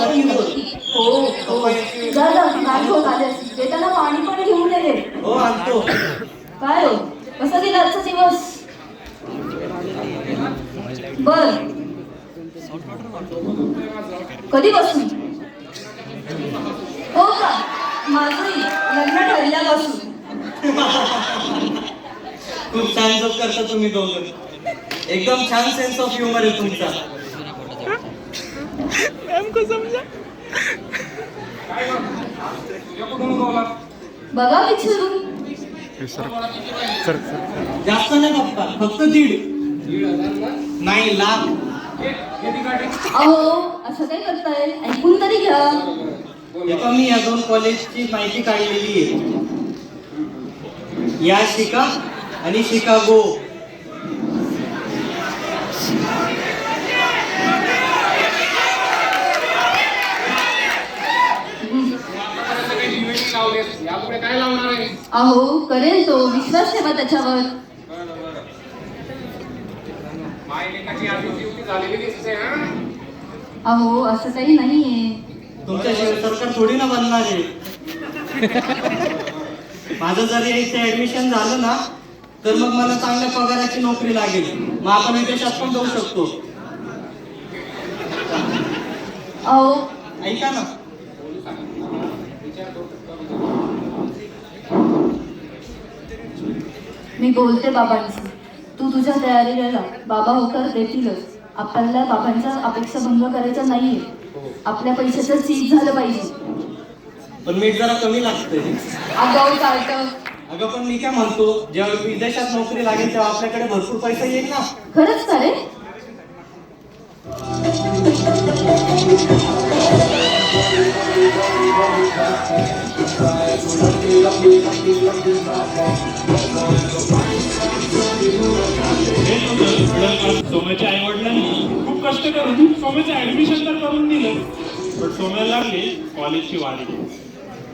हो हो जा जा नाही होत आलेस येताना पाणी पण घेऊन ये रे. हो आणतो. काय हो कसा गेला आजचा दिवस? बर कधीपासून? हो का माझंही लग्न ठरल्यापासून. खूप छान जोक करता तुम्ही दोघं. एकदम छान सेन्स ऑफ ह्युमर आहे तुमचा. बघा विचारून. जास्त नाही पप्पा फक्त 1.5 नाही लाख. अहो असं काय करताय ऐकून तरी घ्या. तेव्हा मी या 2 कॉलेजची माहिती काढलेली आहे. या शिका आणि शिकागो. अहो करेल तो विश्वास ठेवा त्याच्यावर. अहो असं काही नाहीये. तुमच्याशिवाय सरकार थोडी ना बनणार आहे. माझं जर इथे ऍडमिशन झालं ना तर मग मला चांगल्या पगाराची नोकरी लागेल. मग आपण विदेशात पण जाऊ शकतो. अहो ऐका ना. मी बोलते बाबांशी. तू तुझ्या तयारीला लाग. बाबा होकार देतीलच. आपल्याला बाबांच्या अपेक्षा भंग करायचा नाहीये. आपल्या पैशाचं चीज झालं पाहिजे. पण मीठ जरा कमी लागतंय. अगाऊ चालत. अगं पण मी काय म्हणतो जेव्हा विदेशात नोकरी लागेल तेव्हा आपल्याकडे भरपूर पैसा येईल ना. खरंच का रे? सोम्याच्या आई वडिलांनी खूप कष्ट करून सोम्याचं ऍडमिशन तर करून दिलं. पण सोम्याला लागली कॉलेजची वारी.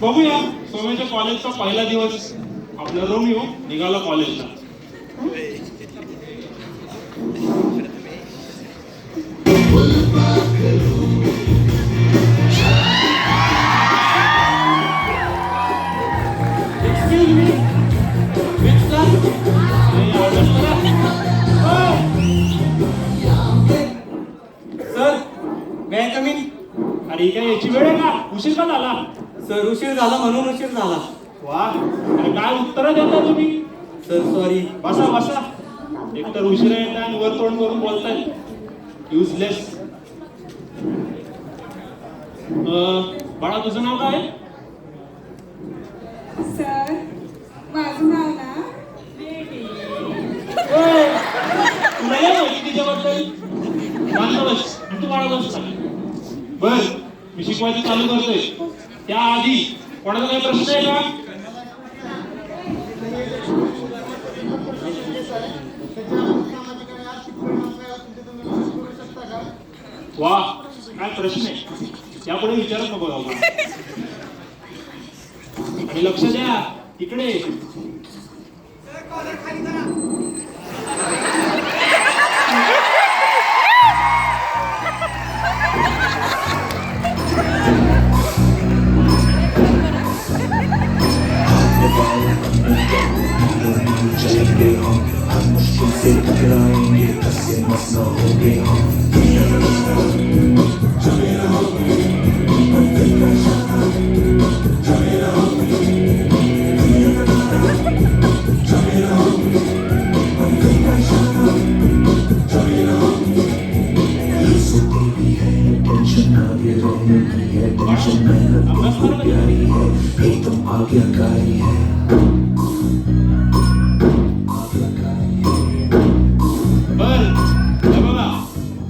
बघूया सोम्याच्या कॉलेजचा पहिला दिवस. आपला रोमिओ निघाला कॉलेजला. सर मी कमीन. अरे काय याची वेळ आहे का? उशीर का झाला? सर उशीर झाला म्हणून उशीर झाला. वा अरे काय उत्तर देता तुम्ही? Sir sorry. बसा बसा. एकतर उशिरा येत आणि वर तोंड करून बोलताय. युजलेस. बाळा तुझं नाव काय? सर माझं नाव ना तुला या माहिती तिच्याबद्दल? शांत बस आणि तू बाळा बस. बर मी शिकवायचं चालू करतोय. त्याआधी कोणाचा काही प्रश्न आहे का? वा काय प्रश्न आहे. यापुढे विचारत नको जाऊ. आणि लक्ष द्या इकडे.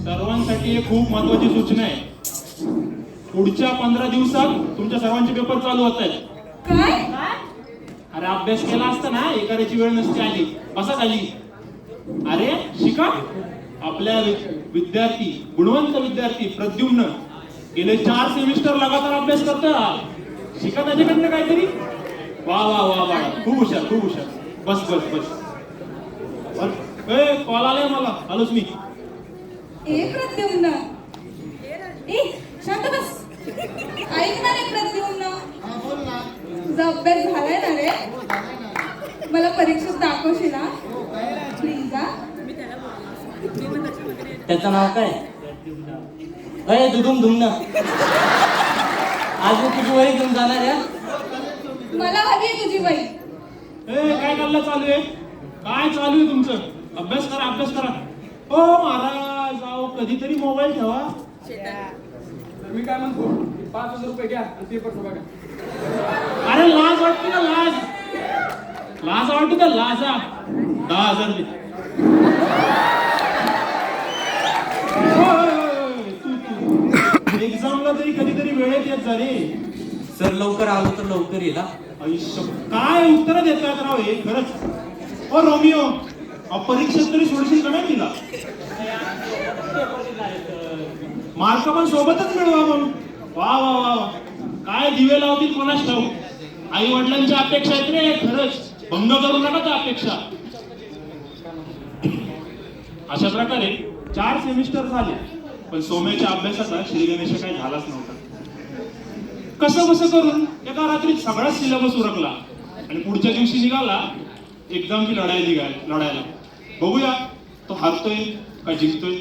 सर्वांसाठी एक खूप महत्वाची सूचना आहे. पुढच्या 15 दिवसात तुमच्या सर्वांचे पेपर चालू होत आहेत. काय? अरे अभ्यास केला असता ना एखाद्याची वेळ नसती आली. बसा खाली. अरे शिका. आपल्या विद्यार्थी गुणवंत विद्यार्थी प्रद्युम्न गेले 4 सेमिस्टर लगातार अभ्यास करतोय. शिका त्याच्याकडनं काहीतरी. वा वा वा वा खूप हुशार खूप हुशार. बस बस बस. कॉल आलाय मला. आलोच मी. ए प्रद्युम्न ए शांत बस. ऐक ना रे प्रद्युम्न, हा बोल ना. तुझा अभ्यास झालाय ना रे? हो झालाय ना. मला परीक्षेत दाखवशील ना हो काय प्लीज हा. त्याचं नाव काय? अरे दुधूम धुमना. आज मी तुझी वही घेऊन जाणार आहे. मला हवी आहे तुझी वही. ए काय चाललं चालू आहे? काय चालू आहे तुमचं? अभ्यास करा, अभ्यास करा. ओ महाराज, अहो कधीतरी मोबाईल ठेवा. मी काय म्हणतो 5,000 रुपये घ्या आणि पेपर बघा. अरे लाज वाटते ना, लाज लाज वाटते का? लाजा 10,000 दे. एक्झामला तरी कधीतरी वेळेत येत जा रे. सर लवकर आलो तर लवकर येईल हा. आयुष्य काय उत्तर देतात राव हे खरंच. ओ रोमिओ, परीक्षेत तरी सोडशील का नाही तिला? मार्क पण सोबतच मिळवा म्हणून. वा वा वा वा, काय दिवे लावतील कोणाच ठाऊ. आई वडिलांच्या अपेक्षा आहेत रे, खरंच भंग करू नका त्या अपेक्षा. अशा प्रकारे 4 सेमिस्टर झाले, पण सोम्याच्या अभ्यासाचा श्री गणेश काही झालाच नव्हता. कसं बसं करून एका रात्रीत सगळाच सिलेबस उरकला आणि पुढच्या दिवशी निघाला एक्झामची लढायला. बघूया तो हारतोय का जिंकतोय.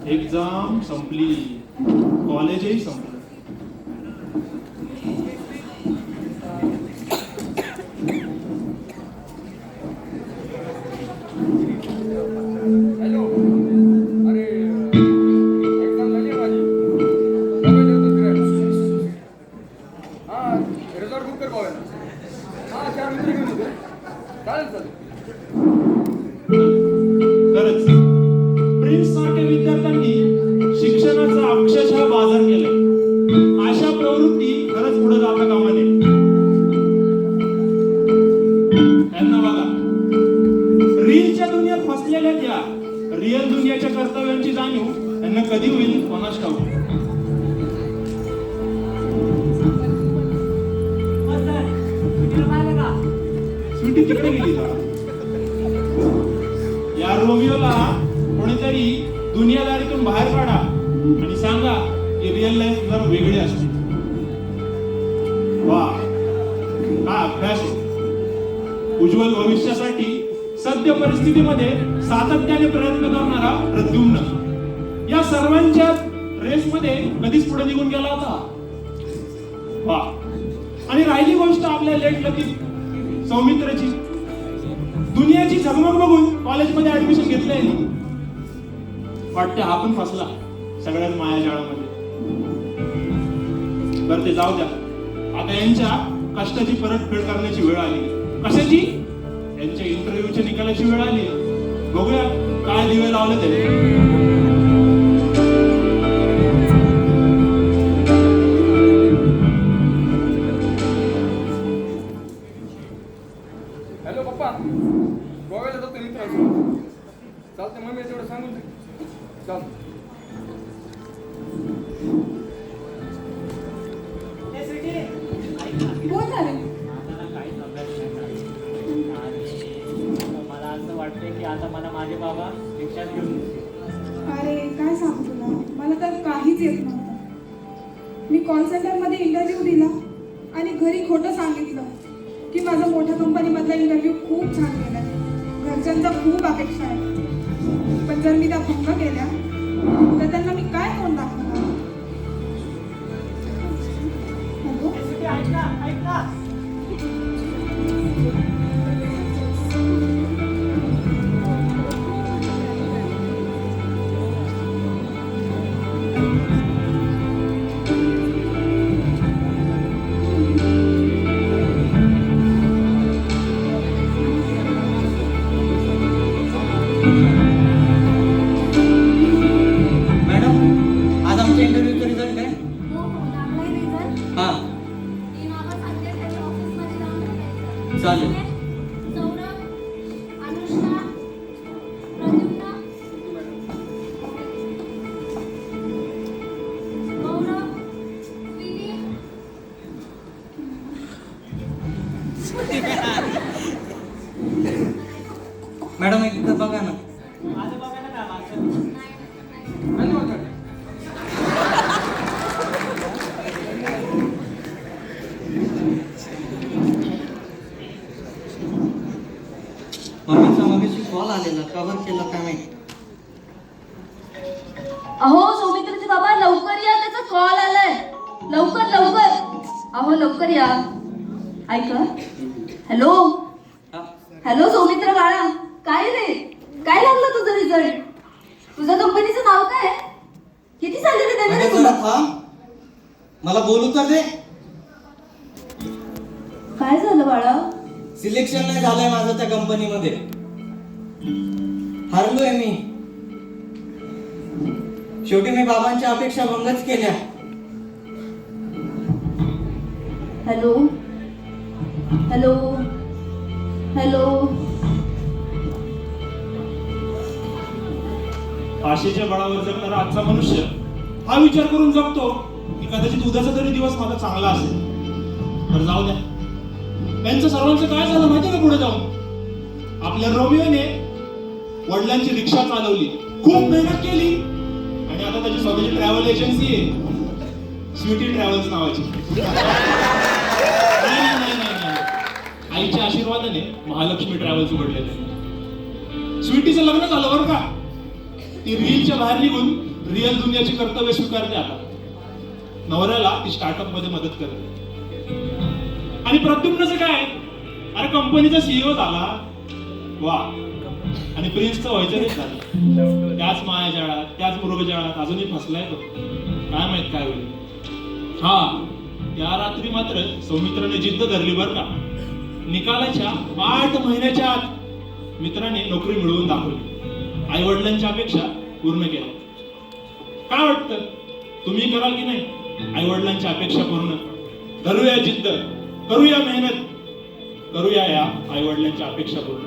एक्झाम संपली, कॉलेजही संपलं. हॅलो. अरे एक्झाम झाली आहे माझी. मोबाईल देतो फिरायला. हा रिझॉर्ट बुक कर पाहूया. हा 4 मित्र घेऊन येतो. चालेल चालेल. खरंच प्रिन्स सारख्या विद्यार्थ्यांनी शिक्षणाचा अक्षरशः बाजार केलाय. अशा प्रवृत्ती खरंच पुढे जाता कामा नये. त्यांना बघा, रीलच्या दुनियेत फसलेल्या त्या रिअल दुनियाच्या कर्तव्यांची जाणीव त्यांना कधी होईल कोणास ठाऊक. स्वीटी तिकडे गेली का? या रोमिओला कोणीतरी दुनियादारीतून बाहेर काढा आणि सांगा की रिअल लाईफ जरा वेगळी असते. वा, काय अभ्यास आहे. उज्ज्वल भविष्यासाठी सद्य परिस्थितीमध्ये सातत्याने प्रयत्न करणारा प्रद्युम्न या सर्वांच्या रेसमध्ये कधीच पुढे निघून गेला होता. वा, आणि राहिली गोष्ट आपल्या लेट लतीफ सौमित्रची. दुनियाची झगमग बघून कॉलेजमध्ये ऍडमिशन घेतलंय. वाटते हा पण फसला सगळ्याच मायाजाळामध्ये. बरं ते जाऊ द्या, आता यांच्या कष्टाची परतफेड करण्याची वेळ आली. कशाची? यांच्या इंटरव्ह्यूच्या निकालाची वेळ आली. बघूया काय दिवे लावले ते. हॅलो पप्पा, गोव्याला जातो मित्रांसोबत. चालते मम्मी तेवढं सांगून दे. चाल. बोल ना रे. मला काहीच अभ्यास नाही करायचा. आणि मला असं वाटतंय की आता मला माझे बाबा रिक्षात घेऊन येतील. अरे काय सांगू तुला, मला तर काहीच येत नव्हतं. मी कॉल सेंटरमध्ये इंटरव्ह्यू दिला आणि घरी खोटं सांगितलं की माझा मोठ्या कंपनीमधला इंटरव्ह्यू खूप छान गेला. घरच्यांच्या खूप अपेक्षा आहेत, पण जर मी त्या भंग केल्या तर त्यांना मी काय तोंड दाखवणार. हॅलो, मॅडम, आज आमच्या इंटरव्ह्यूचा रिझल्ट आहे. हां, चालेल. मॅडम एकदा बघा ना. मम्मीचा मगाशी कॉल आलेला, कव्हर केला काय माहिती. अहो सौमित्रचे बाबा लवकर या, त्याचा कॉल आलाय. लवकर लवकर, अहो लवकर या. ऐका. हॅलो हा, हॅलो सौमित्र बाळा, काय रे, काय लागलं तुझं रिझल्ट? तुझ्या कंपनीचं नाव काय? किती सॅलरी देणार आहे अगं तुला? जरा थांब, मला बोलू तर दे. काय झालं बाळा? सिलेक्शन नाही झालंय माझं त्या कंपनीमध्ये. हरलोय मी. शेवटी मी बाबांच्या अपेक्षा भंगच केल्या. Hello hello hello. आशेच्या बळावर जगणारा आजचा मनुष्य हा विचार करून जगतो की कदाचित उद्याचा तरी दिवस माझा चांगला असेल. तर जाऊ द्या, त्यांचं सर्वांचं काय झालं माहिती का पुढे जाऊन? आपल्या रोमिओने वडिलांची रिक्षा चालवली, खूप मेहनत केली आणि आता त्याची स्वतःची ट्रॅव्हल एजन्सी आहे, स्वीटी ट्रॅव्हल्स नावाची. नाही, नाही, नाही, नाही, नाही. आईच्या आशीर्वादाने महालक्ष्मी ट्रॅव्हल्स उघडलेले. स्वीटीचं लग्न झालं बरं का. ती रीलच्या बाहेर निघून रिअल दुनियाची कर्तव्य स्वीकारते आता. नवऱ्याला ती स्टार्टअप मध्ये मदत करते. आणि प्रद्युम्नचं काय? अरे कंपनीचा सीईओ झाला, वा. आणि प्रिन्सचं व्हायचं नाही झालं. त्याच मायाजाळात, त्याच मृगजाळात अजूनही फसलाय तो. काय माहित काय होईल. हा, त्या रात्री मात्र सौमित्राने जिद्द धरली बरं का. निकालाच्या 8 महिन्याच्या आत मित्राने नोकरी मिळवून दाखवली. आई वडिलांच्या अपेक्षा पूर्ण केल्या. काय वाटतं, तुम्ही कराल की नाही आई वडिलांच्या अपेक्षा पूर्ण? धरूया जिद्द, करूया मेहनत, करूया या आई वडिलांच्या अपेक्षा पूर्ण.